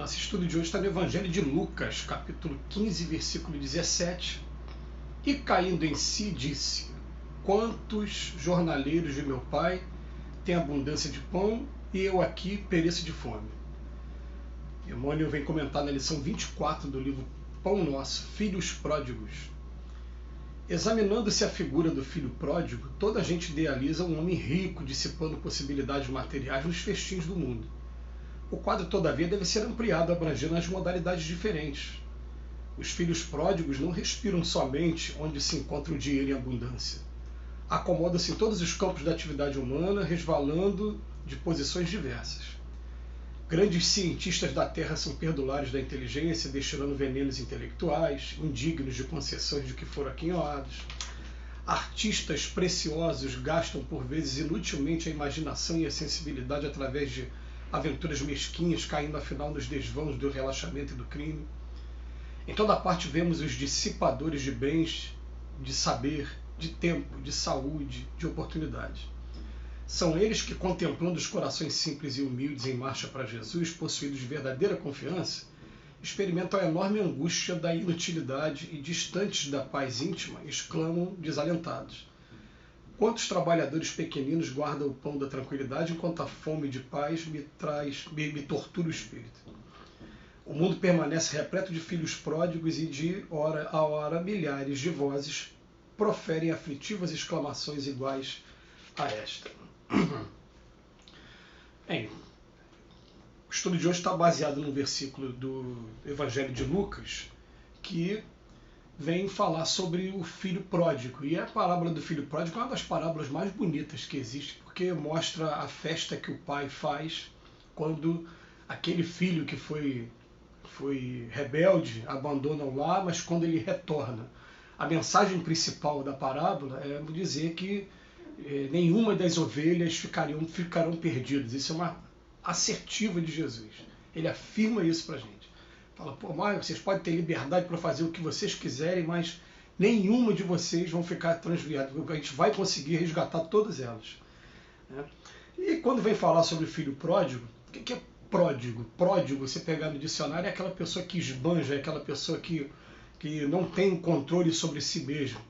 Nosso estudo de hoje está no Evangelho de Lucas, capítulo 15, versículo 17. E caindo em si, disse: Quantos jornaleiros de meu pai têm abundância de pão, e eu aqui pereço de fome? Emmanuel vem comentar na lição 24 do livro Pão Nosso, Filhos Pródigos. Examinando-se a figura do filho pródigo, toda a gente idealiza um homem rico, dissipando possibilidades materiais nos festins do mundo. O quadro, todavia, deve ser ampliado, abrangendo as modalidades diferentes. Os filhos pródigos não respiram somente onde se encontra o dinheiro em abundância. Acomodam-se em todos os campos da atividade humana, resvalando de posições diversas. Grandes cientistas da Terra são perdulares da inteligência, destilando venenos intelectuais, indignos de concessões de que foram aquinhoados. Artistas preciosos gastam por vezes inutilmente a imaginação e a sensibilidade através de aventuras mesquinhas, caindo afinal nos desvãos do relaxamento e do crime. Em toda parte vemos os dissipadores de bens, de saber, de tempo, de saúde, de oportunidade. São eles que, contemplando os corações simples e humildes em marcha para Jesus, possuídos de verdadeira confiança, experimentam a enorme angústia da inutilidade e, distantes da paz íntima, exclamam desalentados: Quantos trabalhadores pequeninos guardam o pão da tranquilidade, enquanto a fome de paz me tortura o espírito. O mundo permanece repleto de filhos pródigos e de hora a hora milhares de vozes proferem aflitivas exclamações iguais a esta. Bem, o estudo de hoje está baseado no versículo do Evangelho de Lucas, que vem falar sobre o filho pródigo. E a parábola do filho pródigo é uma das parábolas mais bonitas que existe, porque mostra a festa que o pai faz quando aquele filho que foi rebelde abandona o lar, mas quando ele retorna. A mensagem principal da parábola é dizer que nenhuma das ovelhas ficarão perdidas. Isso é uma assertiva de Jesus. Ele afirma isso para a gente. Fala, mas vocês podem ter liberdade para fazer o que vocês quiserem, mas nenhuma de vocês vão ficar transviadas. A gente vai conseguir resgatar todas elas. E quando vem falar sobre o filho pródigo, o que é pródigo? Pródigo, você pegar no dicionário, é aquela pessoa que esbanja, é aquela pessoa que não tem controle sobre si mesmo.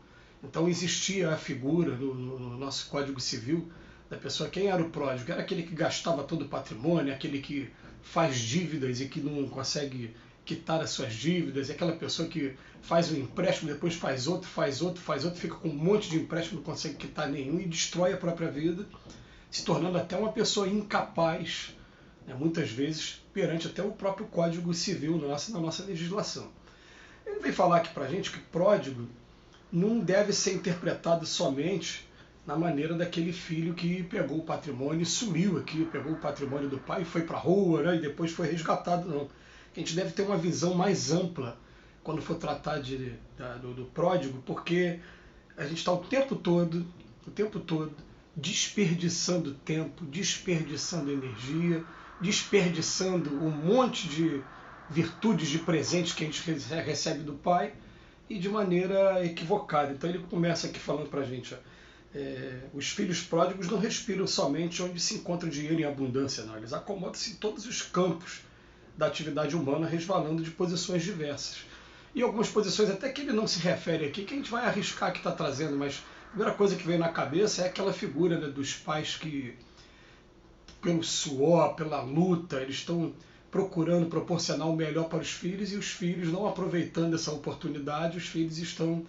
Então existia a figura no nosso Código Civil da pessoa. Quem era o pródigo? Era aquele que gastava todo o patrimônio, aquele que faz dívidas e que não consegue quitar as suas dívidas, é aquela pessoa que faz um empréstimo, depois faz outro, fica com um monte de empréstimo, não consegue quitar nenhum e destrói a própria vida, se tornando até uma pessoa incapaz, muitas vezes, perante até o próprio Código Civil na nossa legislação. Ele vem falar aqui pra gente que pródigo não deve ser interpretado somente na maneira daquele filho que pegou o patrimônio e sumiu aqui, pegou o patrimônio do pai e foi para a rua, e depois foi resgatado, não. A gente deve ter uma visão mais ampla quando for tratar do pródigo, porque a gente está o tempo todo desperdiçando tempo, desperdiçando energia, desperdiçando um monte de virtudes, de presentes que a gente recebe do pai e de maneira equivocada. Então ele começa aqui falando para a gente, os filhos pródigos não respiram somente onde se encontra dinheiro em abundância, não. Eles acomodam-se em todos os campos da atividade humana, resvalando de posições diversas. E algumas posições até que ele não se refere aqui, que a gente vai arriscar que está trazendo, mas a primeira coisa que veio na cabeça é aquela figura, dos pais que, pelo suor, pela luta, eles estão procurando proporcionar o melhor para os filhos, e os filhos não aproveitando essa oportunidade, os filhos estão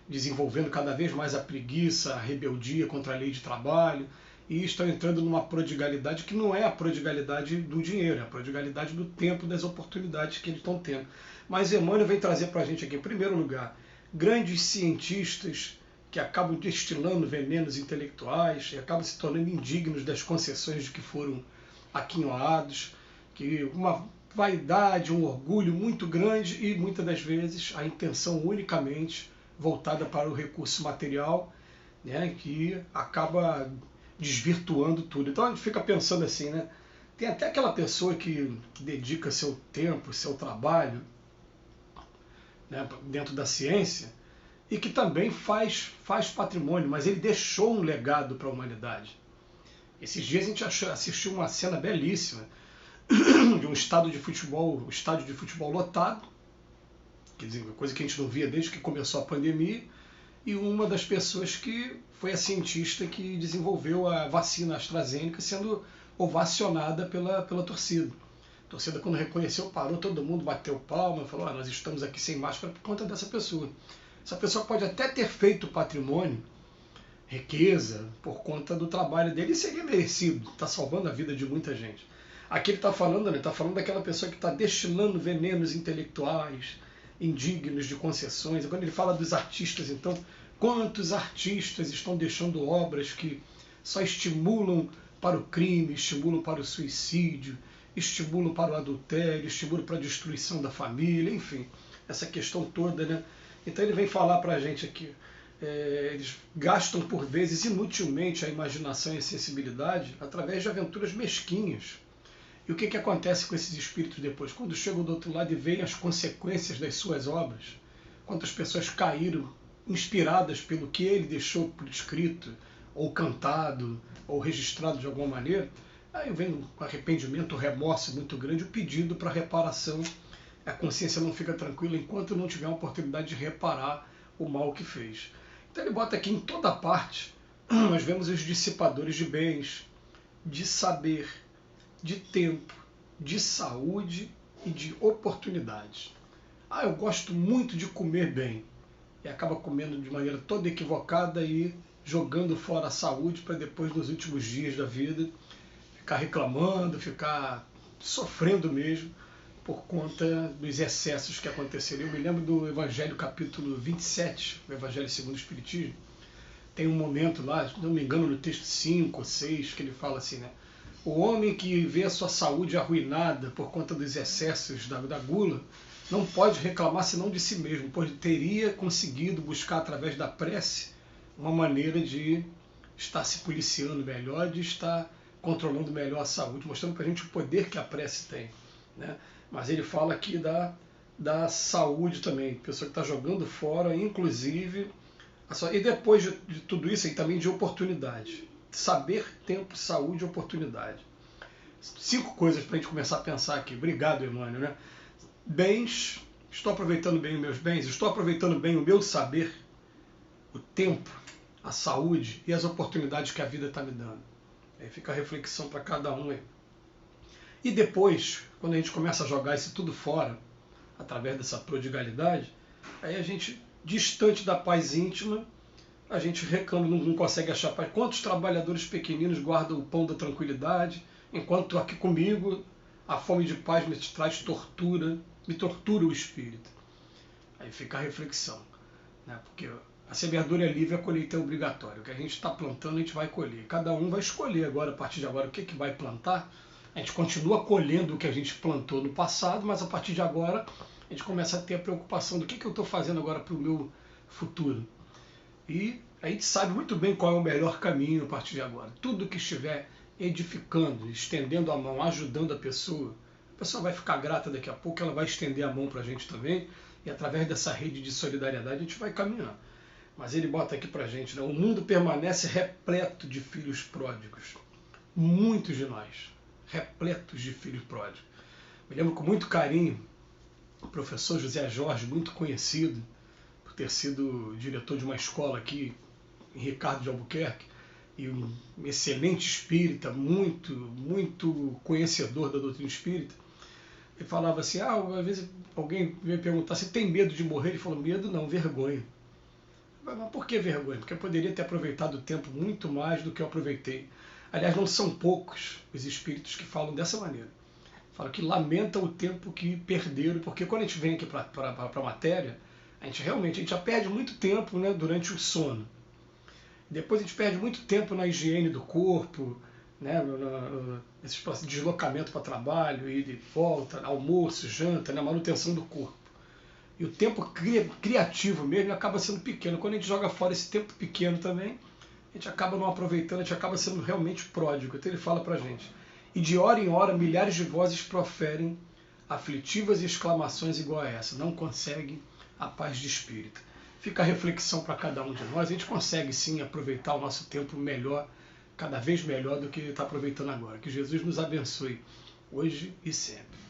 desenvolvendo cada vez mais a preguiça, a rebeldia contra a lei de trabalho, e estão entrando numa prodigalidade que não é a prodigalidade do dinheiro, é a prodigalidade do tempo, das oportunidades que eles estão tendo. Mas Emmanuel vem trazer para a gente aqui, em primeiro lugar, grandes cientistas que acabam destilando venenos intelectuais e acabam se tornando indignos das concessões de que foram aquinhoados, que uma vaidade, um orgulho muito grande e muitas das vezes a intenção unicamente voltada para o recurso material, que acaba desvirtuando tudo. Então a gente fica pensando assim, tem até aquela pessoa que dedica seu tempo, seu trabalho, dentro da ciência, e que também faz patrimônio, mas ele deixou um legado para a humanidade. Esses dias a gente assistiu uma cena belíssima de um estádio de futebol lotado, quer dizer, uma coisa que a gente não via desde que começou a pandemia, e uma das pessoas que foi a cientista que desenvolveu a vacina AstraZeneca sendo ovacionada pela torcida. A torcida, quando reconheceu, parou, todo mundo bateu palma, falou, nós estamos aqui sem máscara por conta dessa pessoa. Essa pessoa pode até ter feito patrimônio, riqueza, por conta do trabalho dele, e seria merecido, está salvando a vida de muita gente. Aqui ele está falando, né? Está falando daquela pessoa que está destilando venenos intelectuais, indignos de concessões. E quando ele fala dos artistas, então, quantos artistas estão deixando obras que só estimulam para o crime, estimulam para o suicídio, estimulam para o adultério, estimulam para a destruição da família, enfim, essa questão toda, né? Então ele vem falar para a gente aqui, eles gastam por vezes inutilmente a imaginação e a sensibilidade através de aventuras mesquinhas. E o que acontece com esses espíritos depois? Quando chegam do outro lado e veem as consequências das suas obras, quantas pessoas caíram inspiradas pelo que ele deixou por escrito, ou cantado, ou registrado de alguma maneira, aí vem um arrependimento, um remorso muito grande, o pedido para reparação. A consciência não fica tranquila enquanto não tiver uma oportunidade de reparar o mal que fez. Então ele bota aqui em toda parte, nós vemos os dissipadores de bens, de saber, de tempo, de saúde e de oportunidades. Eu gosto muito de comer bem. E acaba comendo de maneira toda equivocada e jogando fora a saúde para depois, nos últimos dias da vida, ficar reclamando, ficar sofrendo mesmo por conta dos excessos que aconteceram. Eu me lembro do Evangelho capítulo 27, o Evangelho segundo o Espiritismo. Tem um momento lá, se não me engano, no texto 5 ou 6, que ele fala assim, né? O homem que vê a sua saúde arruinada por conta dos excessos da gula, não pode reclamar senão de si mesmo, pois teria conseguido buscar através da prece uma maneira de estar se policiando melhor, de estar controlando melhor a saúde, mostrando para a gente o poder que a prece tem, né? Mas ele fala aqui da saúde também, pessoa que está jogando fora, inclusive, e depois de tudo isso, aí também de oportunidade. Saber, tempo, saúde e oportunidade. 5 coisas para a gente começar a pensar aqui. Obrigado, Emmanuel, né? Bens, estou aproveitando bem os meus bens, estou aproveitando bem o meu saber, o tempo, a saúde e as oportunidades que a vida está me dando. Aí fica a reflexão para cada um aí. E depois, quando a gente começa a jogar isso tudo fora, através dessa prodigalidade, aí a gente, distante da paz íntima, a gente reclama, não consegue achar paz. Quantos trabalhadores pequeninos guardam o pão da tranquilidade, enquanto aqui comigo a fome de paz me traz tortura, me tortura o espírito. Aí fica a reflexão, né? Porque a semeadura é livre, a colheita é obrigatória. O que a gente está plantando, a gente vai colher. Cada um vai escolher agora, a partir de agora, o que vai plantar. A gente continua colhendo o que a gente plantou no passado, mas a partir de agora a gente começa a ter a preocupação do que eu estou fazendo agora para o meu futuro. E a gente sabe muito bem qual é o melhor caminho a partir de agora. Tudo que estiver edificando, estendendo a mão, ajudando a pessoa vai ficar grata daqui a pouco, ela vai estender a mão para a gente também, e através dessa rede de solidariedade a gente vai caminhar. Mas ele bota aqui para a gente, né? O mundo permanece repleto de filhos pródigos. Muitos de nós, repletos de filhos pródigos. Me lembro com muito carinho o professor José Jorge, muito conhecido, por ter sido diretor de uma escola aqui em Ricardo de Albuquerque, e um excelente espírita, muito conhecedor da doutrina espírita. Ele falava assim, às vezes alguém me perguntar se tem medo de morrer, ele falou, medo não, vergonha. Mas por que vergonha? Porque eu poderia ter aproveitado o tempo muito mais do que eu aproveitei. Aliás, não são poucos os espíritos que falam dessa maneira. Falam que lamentam o tempo que perderam, porque quando a gente vem aqui para a matéria, a gente já perde muito tempo, né, durante o sono. Depois a gente perde muito tempo na higiene do corpo, né, esse deslocamento para trabalho, ida e volta, almoço, janta, né, manutenção do corpo. E o tempo criativo mesmo acaba sendo pequeno. Quando a gente joga fora esse tempo pequeno também, a gente acaba não aproveitando, a gente acaba sendo realmente pródigo. Então ele fala para a gente, e de hora em hora milhares de vozes proferem aflitivas exclamações igual a essa, não conseguem a paz de espírito. Fica a reflexão para cada um de nós, a gente consegue sim aproveitar o nosso tempo melhor, cada vez melhor do que está aproveitando agora. Que Jesus nos abençoe. hoje e sempre.